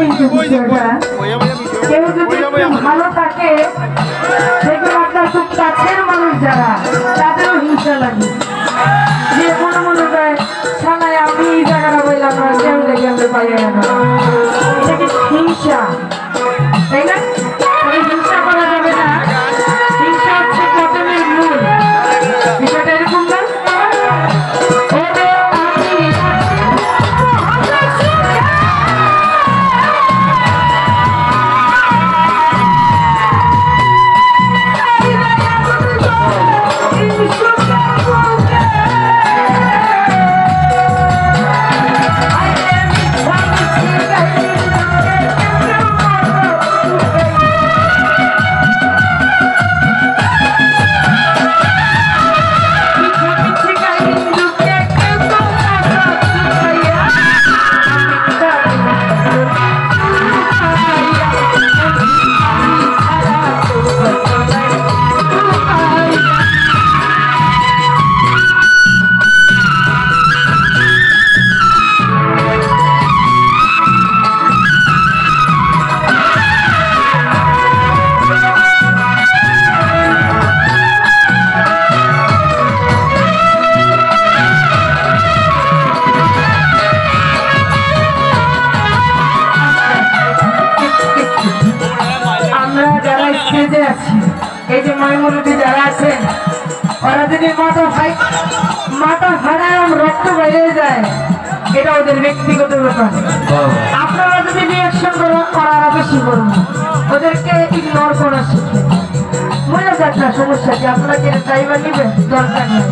কিন্তু বিষয়টা কেউ যদি ভালো থাকে দেখবেন আপনার খুব কাছের মানুষ যারা তাদেরও হিংসা লাগে যে মনে মনে যায় ছানায় আমি এই জায়গাটা বললাম না কেমনে কেমনে পাইয়া গেল এটা কি হিংসা তাই না হিংসা করা যাবে না হিংসা হচ্ছে পতনের মূল বিষয়টা এরকম না এই যে ময়মুরুদি যারা আছেন ওরা যদি মাথা হারায় রক্ত বেরিয়ে যায় এটা ওদের ব্যক্তিগত ব্যাপার আপনারা যদি রিয়াকশন করার বেশি করুন ওদেরকে ইগনোর করা শিখে মনে যাক না সমস্যা কি আপনাকে ড্রাইভার নেবেন দরকার নেই